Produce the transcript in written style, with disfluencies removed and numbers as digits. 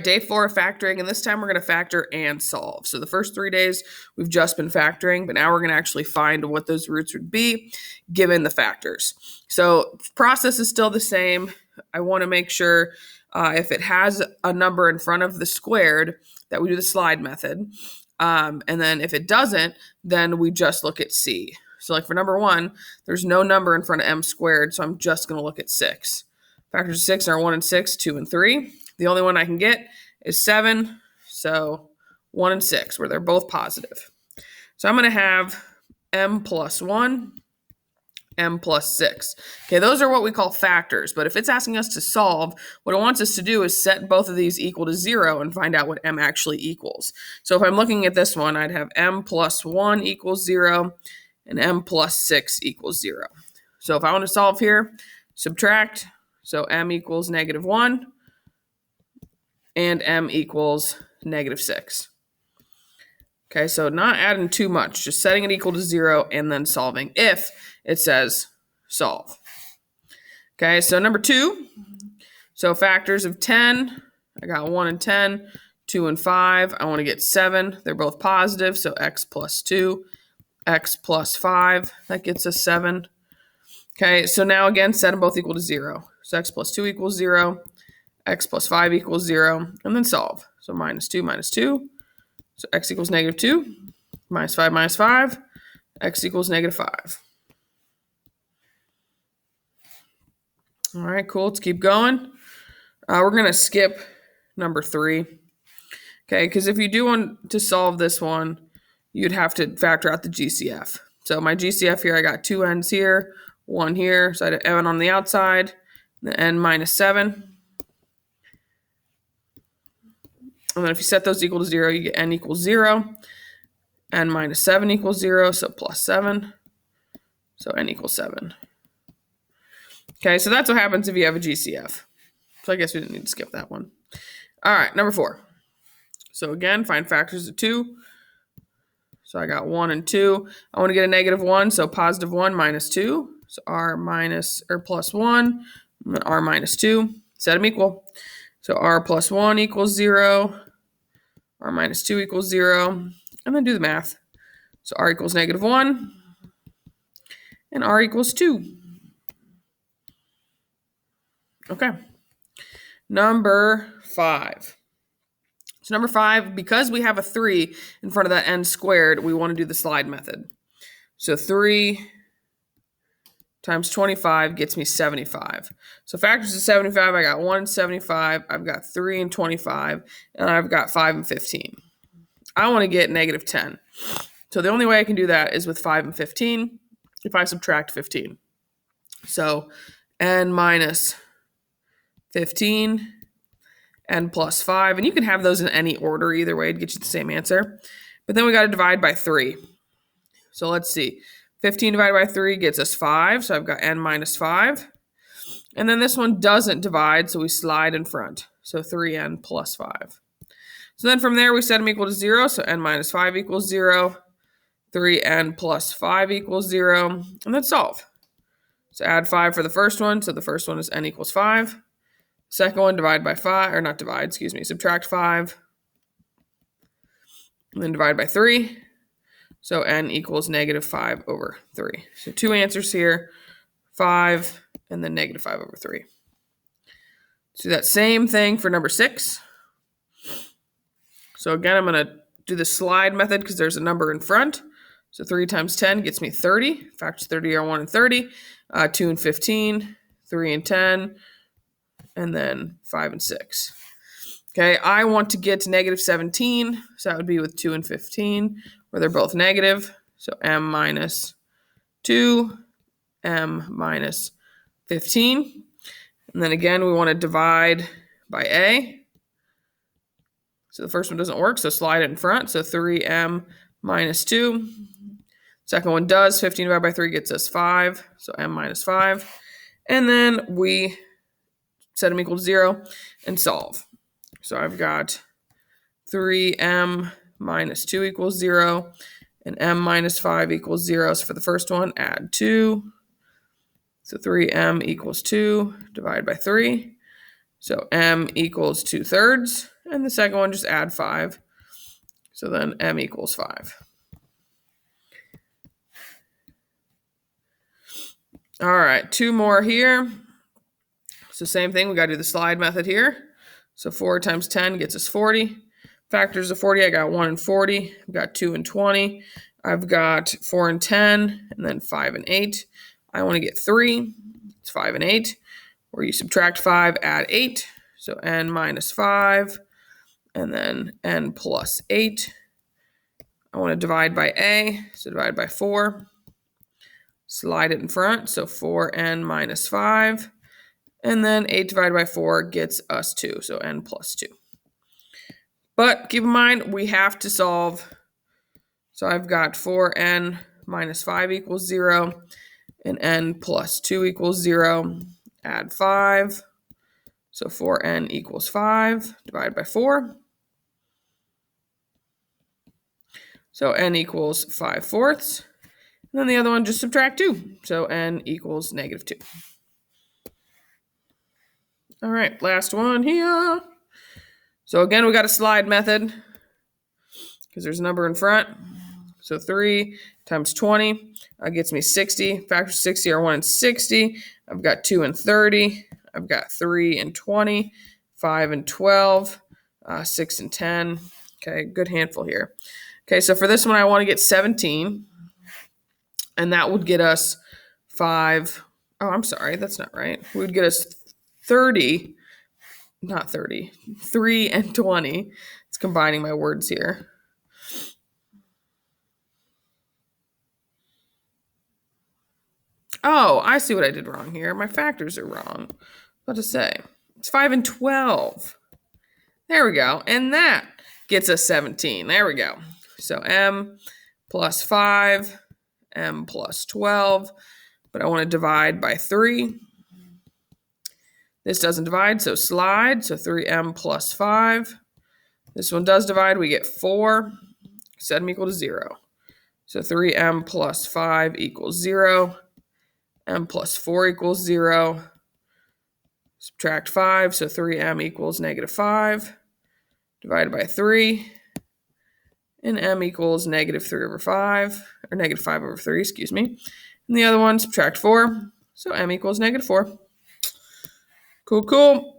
day 4 of factoring, and this time we're going to factor and solve. So the first 3 days we've just been factoring, but now we're going to actually find what those roots would be given the factors. So process is still the same. I want to make sure if it has a number in front of the squared that we do the slide method. And then if it doesn't, then we just look at C. So like for number 1, there's no number in front of m squared, so I'm just going to look at 6. Factors of 6 are 1 and 6, 2 and 3. The only one I can get is 7, so 1 and 6, where they're both positive. So I'm going to have m plus 1, m plus 6. Okay, those are what we call factors, but if it's asking us to solve, what it wants us to do is set both of these equal to 0 and find out what m actually equals. So if I'm looking at this one, I'd have m plus 1 equals 0, and m plus 6 equals 0. So if I want to solve here, subtract, so m equals -1, and m equals -6. Okay, so not adding too much, just setting it equal to 0 and then solving if it says solve. Okay, so number 2, so factors of 10, I got 1 and 10, 2 and 5, I want to get 7, they're both positive, so x plus 2, x plus 5, that gets us 7. Okay, so now again, set them both equal to 0. So x plus 2 equals 0, x plus 5 equals 0, and then solve. So -2 minus 2, so x equals -2, -5 minus 5, x equals -5. All right, cool, let's keep going. We're going to skip number 3. Okay, because if you do want to solve this one, you'd have to factor out the GCF. So my GCF here, I got 2 n's here, 1 here, so I had n on the outside, the n minus 7. And then if you set those equal to 0, you get n equals 0, n minus 7 equals 0, so plus 7, so n equals 7. Okay, so that's what happens if you have a GCF. So I guess we didn't need to skip that one. All right, number 4. So again, find factors of 2. So I got 1 and 2. I want to get a -1, so +1 minus 2. So r minus or plus 1, and then r minus 2. Set them equal. So r plus 1 equals 0, r minus 2 equals 0, and then do the math. So r equals -1, and r equals 2. Okay. Number 5. So number 5, because we have a 3 in front of that n squared, we want to do the slide method. So 3 times 25 gets me 75. So factors of 75, I got 1 and 75, I've got 3 and 25, and I've got 5 and 15. I want to get -10. So the only way I can do that is with 5 and 15 if I subtract 15. So n minus 15, n plus 5, and you can have those in any order either way to get you the same answer. But then we got to divide by 3. So let's see. 15 divided by 3 gets us 5, so I've got n minus 5. And then this one doesn't divide, so we slide in front. So 3n plus 5. So then from there we set them equal to 0, so n minus 5 equals 0. 3n plus 5 equals 0, and then solve. So add 5 for the first one, so the first one is n equals 5. Second one, divide by 5, or not divide, excuse me, subtract 5. And then divide by 3. So n equals -5 over 3. So 2 answers here, 5, and then -5 over 3. Let's do that same thing for number 6. So again, I'm going to do the slide method because there's a number in front. So 3 times 10 gets me 30. Factors of 30 are 1 and 30. 2 and 15, 3 and 10, and then 5 and 6. Okay, I want to get to -17, so that would be with 2 and 15, where they're both negative. So m minus 2, m minus 15. And then again, we want to divide by a. So the first one doesn't work, so slide it in front. So 3m minus 2. Second one does. 15 divided by 3 gets us 5, so m minus 5. And then we set them equal to 0 and solve. So I've got 3m minus 2 equals 0, and m minus 5 equals 0. So for the first one, add 2. So 3m equals 2 divided by 3. So m equals 2/3. And the second one, just add 5. So then m equals 5. All right, 2 more here. So same thing, we got to do the slide method here. So 4 times 10 gets us 40. Factors of 40, I got 1 and 40. I've got 2 and 20. I've got 4 and 10, and then 5 and 8. I want to get 3. It's 5 and 8. Where you subtract 5, add 8. So n minus 5, and then n plus 8. I want to divide by a, so divide by 4. Slide it in front, so 4n minus 5. And then 8 divided by 4 gets us 2, so n plus 2. But keep in mind, we have to solve. So I've got 4n minus 5 equals 0, and n plus 2 equals 0. Add 5. So 4n equals 5, divided by 4. So n equals 5/4. And then the other one, just subtract 2. So n equals negative 2. All right, last one here. So again, we got a slide method because there's a number in front. So 3 times 20 gets me 60. Factors of 60 are 1 and 60. I've got 2 and 30. I've got 3 and 20, 5 and 12, 6 and 10. Okay, good handful here. Okay, so for this one, I want to get 17. And that would get us 5. Oh, I'm sorry, that's not right. We would get us 30. Not 30, 3 and 20. It's combining my words here. Oh, I see what I did wrong here. My factors are wrong. What to say? It's 5 and 12. There we go. And that gets us 17. There we go. So m plus 5, m plus 12. But I want to divide by 3. This doesn't divide, so slide. So 3m plus 5. This one does divide. We get 4. Set m equal to 0. So 3m plus 5 equals 0. M plus 4 equals 0. Subtract 5. So 3m equals negative 5. Divided by 3. And m equals negative 3 over 5. Or negative 5 over 3, excuse me. And the other one, subtract 4. So m equals negative 4. Cool, cool.